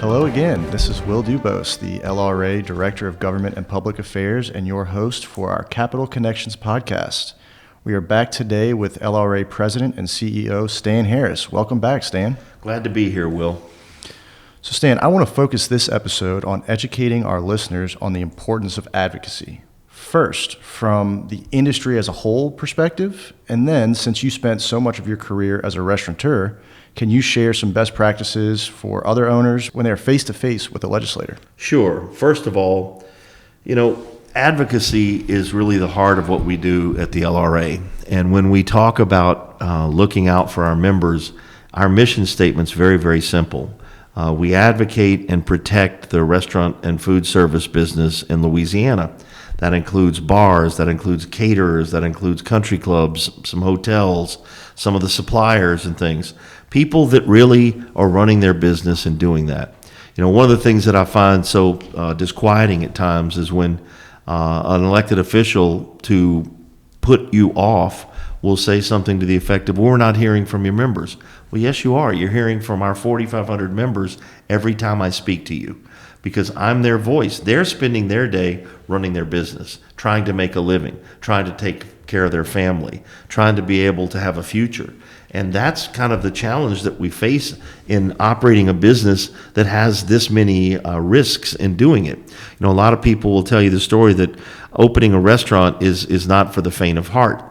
Hello again. This is Will Dubose, the LRA Director of Government and Public Affairs, and your host for our Capital Connections podcast. We are back today with LRA President and CEO Stan Harris. Welcome back, Stan. Glad to be here, Will. So, Stan, I want to focus this episode on educating our listeners on the importance of advocacy. First, from the industry as a whole perspective, and then, since you spent so much of your career as a restaurateur, can you share some best practices for other owners when they're face-to-face with a legislator? Sure. First of all, advocacy is really the heart of what we do at the LRA. And when we talk about looking out for our members, our mission statement's very, very simple. We advocate and protect the restaurant and food service business in Louisiana. That includes bars, that includes caterers, that includes country clubs, some hotels, some of the suppliers and things. People that really are running their business and doing that. One of the things that I find so disquieting at times is when an elected official to put you off will say something to the effect of, we're not hearing from your members. Well, yes, you are. You're hearing from our 4,500 members every time I speak to you, because I'm their voice. They're spending their day running their business, trying to make a living, trying to take care of their family, trying to be able to have a future. And that's kind of the challenge that we face in operating a business that has this many risks in doing it. A lot of people will tell you the story that opening a restaurant is not for the faint of heart.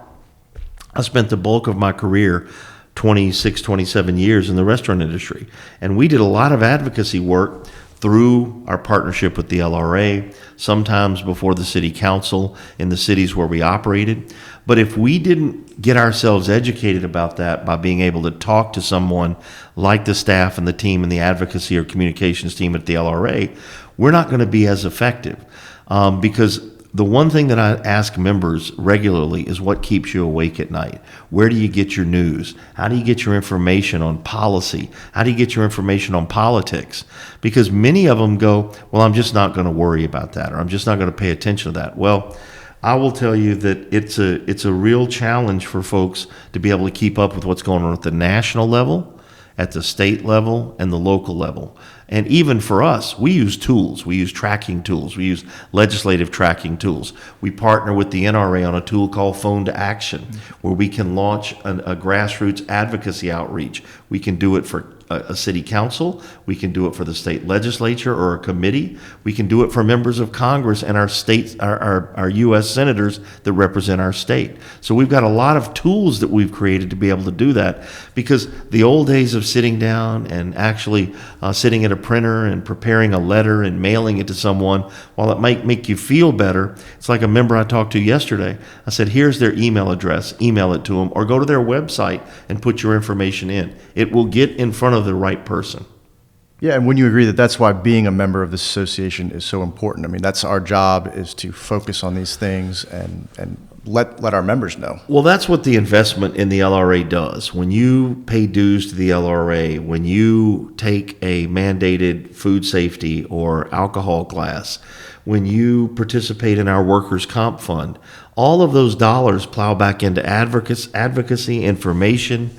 I spent the bulk of my career, 26, 27 years in the restaurant industry, and we did a lot of advocacy work through our partnership with the LRA, sometimes before the city council in the cities where we operated. But if we didn't get ourselves educated about that by being able to talk to someone like the staff and the team and the advocacy or communications team at the LRA, we're not going to be as effective. Because the one thing that I ask members regularly is what keeps you awake at night? Where do you get your news? How do you get your information on policy? How do you get your information on politics? Because many of them go, well, I'm just not going to worry about that, or I'm just not going to pay attention to that. Well, I will tell you that it's a real challenge for folks to be able to keep up with what's going on at the national level, at the state level, and the local level. And even for us, we use tools. We use tracking tools. We use legislative tracking tools. We partner with the NRA on a tool called Phone to Action, where we can launch a grassroots advocacy outreach. We can do it for a city council. We can do it for the state legislature or a committee. We can do it for members of Congress and our states, our U.S. senators that represent our state. So we've got a lot of tools that we've created to be able to do that, because the old days of sitting down and actually sitting at a printer and preparing a letter and mailing it to someone, while it might make you feel better, it's like a member I talked to yesterday. I said, here's their email address, email it to them, or go to their website and put your information in. It will get in front of the right person. Yeah, and when you agree that that's why being a member of this association is so important. I mean, that's our job, is to focus on these things and let our members know. Well, that's what the investment in the LRA does. When you pay dues to the LRA, when you take a mandated food safety or alcohol class, when you participate in our workers' comp fund, all of those dollars plow back into advocacy, information.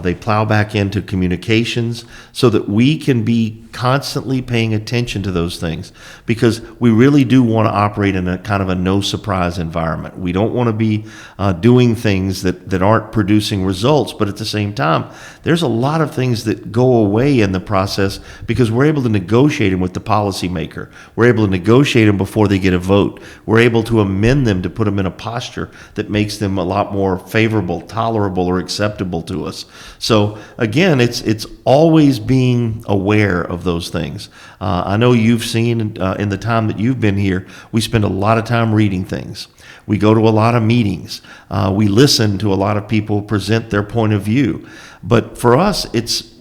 They plow back into communications so that we can be constantly paying attention to those things, because we really do want to operate in a kind of a no surprise environment. We don't want to be doing things that aren't producing results, but at the same time, there's a lot of things that go away in the process because we're able to negotiate them with the policymaker. We're able to negotiate them before they get a vote. We're able to amend them to put them in a posture that makes them a lot more favorable, tolerable, or acceptable to us. So again, it's always being aware of those things. I know you've seen in the time that you've been here, we spend a lot of time reading things. We go to a lot of meetings. We listen to a lot of people present their point of view. But for us,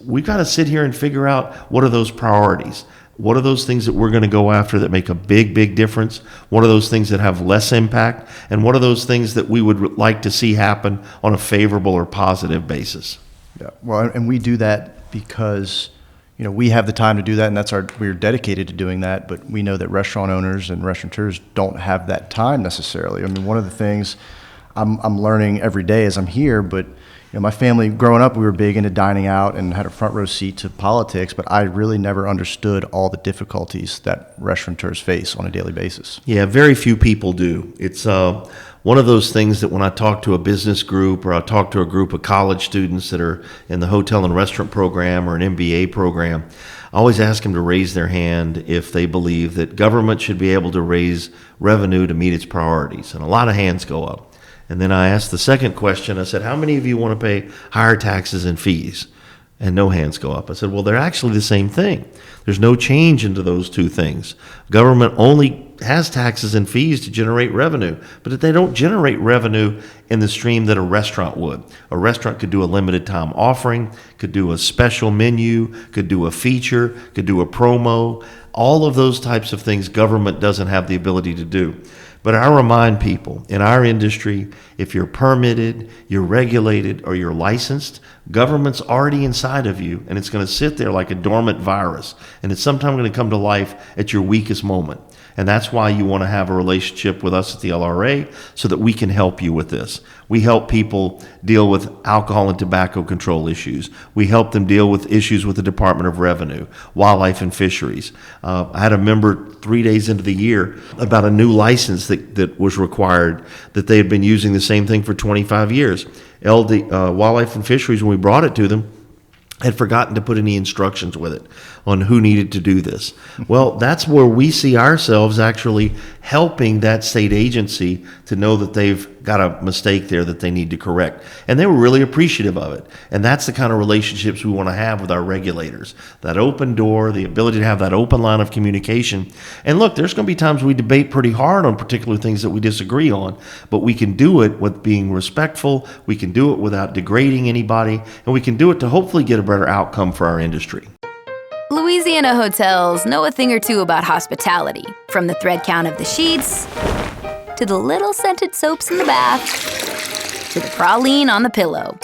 we've got to sit here and figure out, what are those priorities? What are those things that we're going to go after that make a big, big difference? What are those things that have less impact? And what are those things that we would like to see happen on a favorable or positive basis? Yeah, well, and we do that because we have the time to do that, and we're dedicated to doing that. But we know that restaurant owners and restaurateurs don't have that time necessarily. I mean, one of the things I'm learning every day as I'm here, but My family growing up, we were big into dining out and had a front row seat to politics, but I really never understood all the difficulties that restaurateurs face on a daily basis. Yeah, very few people do. It's one of those things that when I talk to a business group or I talk to a group of college students that are in the hotel and restaurant program or an MBA program, I always ask them to raise their hand if they believe that government should be able to raise revenue to meet its priorities. And a lot of hands go up. And then I asked the second question, I said, how many of you want to pay higher taxes and fees? And no hands go up. I said, well, they're actually the same thing. There's no change into those two things. Government only has taxes and fees to generate revenue, but they don't generate revenue in the stream that a restaurant would. A restaurant could do a limited time offering, could do a special menu, could do a feature, could do a promo. All of those types of things government doesn't have the ability to do. But I remind people, in our industry, if you're permitted, you're regulated, or you're licensed, government's already inside of you, and it's going to sit there like a dormant virus, and it's sometime going to come to life at your weakest moment. And that's why you want to have a relationship with us at the LRA so that we can help you with this. We help people deal with alcohol and tobacco control issues. We help them deal with issues with the Department of Revenue, Wildlife and Fisheries. I had a member 3 days into the year about a new license that was required, that they had been using the same thing for 25 years. Wildlife and Fisheries, when we brought it to them, had forgotten to put any instructions with it on who needed to do this. Well, that's where we see ourselves actually helping that state agency to know that they've got a mistake there that they need to correct. And they were really appreciative of it. And that's the kind of relationships we want to have with our regulators. That open door, the ability to have that open line of communication. And look, there's going to be times we debate pretty hard on particular things that we disagree on, but we can do it with being respectful, we can do it without degrading anybody, and we can do it to hopefully get a better outcome for our industry. Louisiana hotels know a thing or two about hospitality, from the thread count of the sheets, to the little scented soaps in the bath, to the praline on the pillow.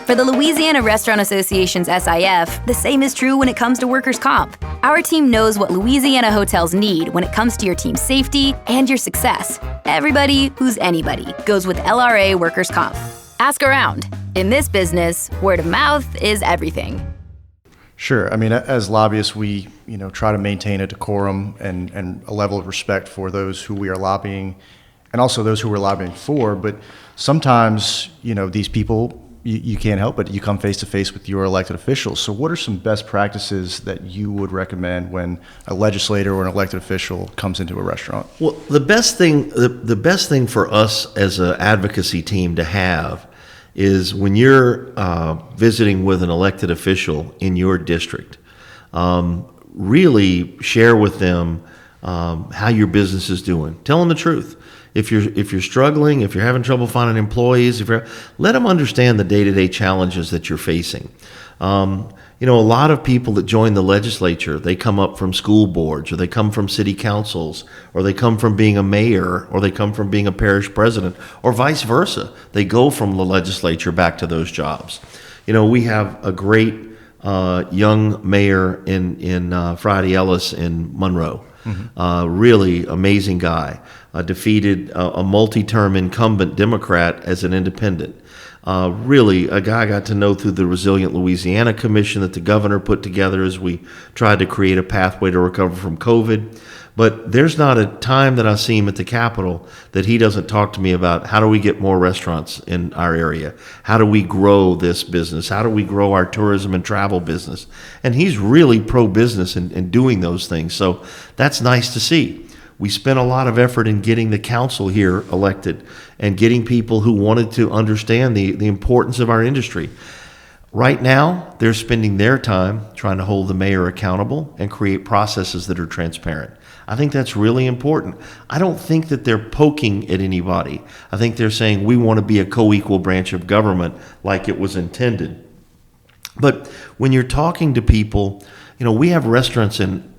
For the Louisiana Restaurant Association's SIF, the same is true when it comes to workers' comp. Our team knows what Louisiana hotels need when it comes to your team's safety and your success. Everybody who's anybody goes with LRA workers' comp. Ask around. In this business, word of mouth is everything. Sure. I mean, as lobbyists, we try to maintain a decorum and a level of respect for those who we are lobbying, and also those who we're lobbying for. But sometimes, these people, you can't help it. You come face to face with your elected officials. So, what are some best practices that you would recommend when a legislator or an elected official comes into a restaurant? Well, the best thing for us as an advocacy team to have is when you're visiting with an elected official in your district, really share with them how your business is doing. Tell them the truth. If you're struggling, if you're having trouble finding employees, let them understand the day-to-day challenges that you're facing. A lot of people that join the legislature, they come up from school boards, or they come from city councils, or they come from being a mayor, or they come from being a parish president, or vice versa. They go from the legislature back to those jobs. We have a great young mayor in Friday Ellis in Monroe. Really amazing guy. Defeated a multi-term incumbent Democrat as an independent. Really a guy I got to know through the Resilient Louisiana Commission that the governor put together as we tried to create a pathway to recover from COVID. But there's not a time that I see him at the Capitol that he doesn't talk to me about how do we get more restaurants in our area? How do we grow this business? How do we grow our tourism and travel business? And he's really pro-business in doing those things. So that's nice to see. We spent a lot of effort in getting the council here elected and getting people who wanted to understand the importance of our industry. Right now, they're spending their time trying to hold the mayor accountable and create processes that are transparent. I think that's really important. I don't think that they're poking at anybody. I think they're saying we want to be a co-equal branch of government like it was intended. But when you're talking to people, we have restaurants in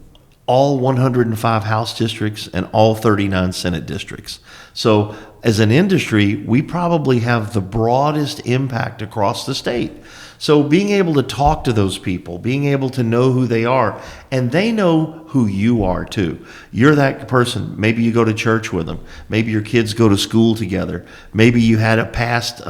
all 105 House districts and all 39 Senate districts. So as an industry, we probably have the broadest impact across the state. So being able to talk to those people, being able to know who they are, and they know who you are too. You're that person. Maybe you go to church with them. Maybe your kids go to school together. Maybe you had a past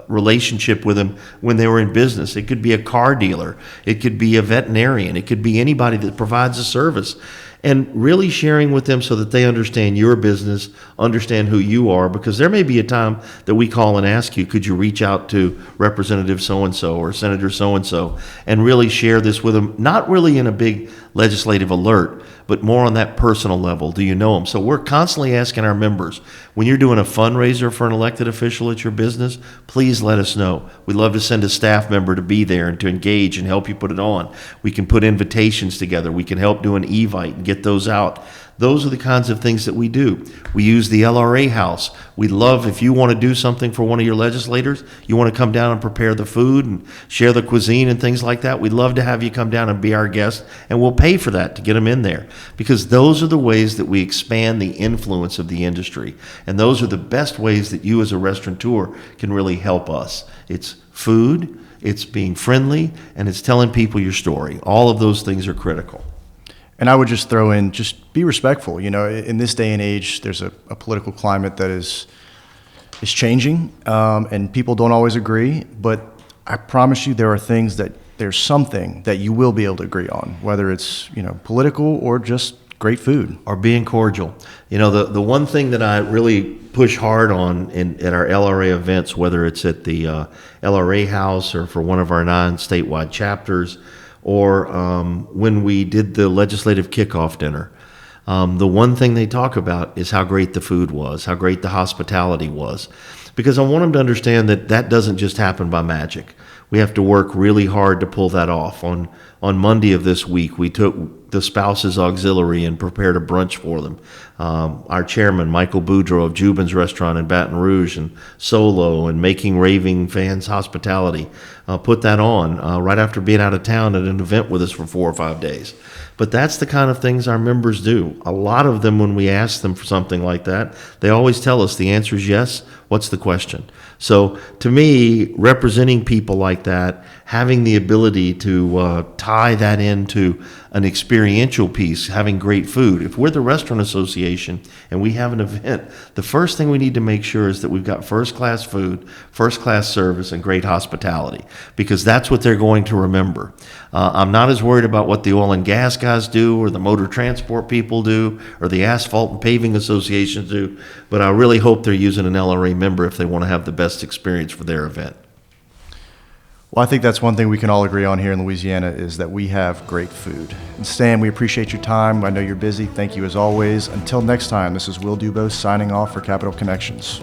relationship with them when they were in business. It could be a car dealer. It could be a veterinarian. It could be anybody that provides a service. And really sharing with them so that they understand your business, understand who you are, because there may be a time that we call and ask you, could you reach out to Representative so-and-so or Senator so-and-so and really share this with them, not really in a big legislative alert, but more on that personal level. Do you know them? So we're constantly asking our members, when you're doing a fundraiser for an elected official at your business, please let us know. We'd love to send a staff member to be there and to engage and help you put it on. We can put invitations together. We can help do an Evite and get those out. Those are the kinds of things that we do. We use the LRA house. We love, if you want to do something for one of your legislators, you want to come down and prepare the food and share the cuisine and things like that, we'd love to have you come down and be our guest, and we'll pay for that to get them in there. Because those are the ways that we expand the influence of the industry. And those are the best ways that you as a restaurateur can really help us. It's food, it's being friendly, and it's telling people your story. All of those things are critical. And I would just throw in, just be respectful. You know, in this day and age, there's a political climate that is changing, and people don't always agree. But I promise you, there's something that you will be able to agree on, whether it's, you know, political or just great food. Or being cordial. You know, the one thing that I really push hard on at our LRA events, whether it's at the LRA house or for one of our 9 statewide chapters, or when we did the legislative kickoff dinner, the one thing they talk about is how great the food was, how great the hospitality was. Because I want them to understand that that doesn't just happen by magic. We have to work really hard to pull that off. On Monday of this week, we took the spouses auxiliary and prepared a brunch for them. Our chairman, Michael Boudreau of Jubin's Restaurant in Baton Rouge, and Solo and Making Raving Fans Hospitality, put that on right after being out of town at an event with us for 4 or 5 days. But that's the kind of things our members do. A lot of them, when we ask them for something like that, they always tell us the answer is yes. What's the question? So to me, representing people like that, having the ability to tie that into an experiential piece, having great food. If we're the Restaurant Association and we have an event, the first thing we need to make sure is that we've got first-class food, first-class service, and great hospitality, because that's what they're going to remember. I'm not as worried about what the oil and gas guys do or the motor transport people do or the asphalt and paving associations do, but I really hope they're using an LRA member if they want to have the best experience for their event. Well, I think that's one thing we can all agree on here in Louisiana is that we have great food. And Stan, we appreciate your time. I know you're busy. Thank you as always. Until next time, this is Will Dubose signing off for Capital Connections.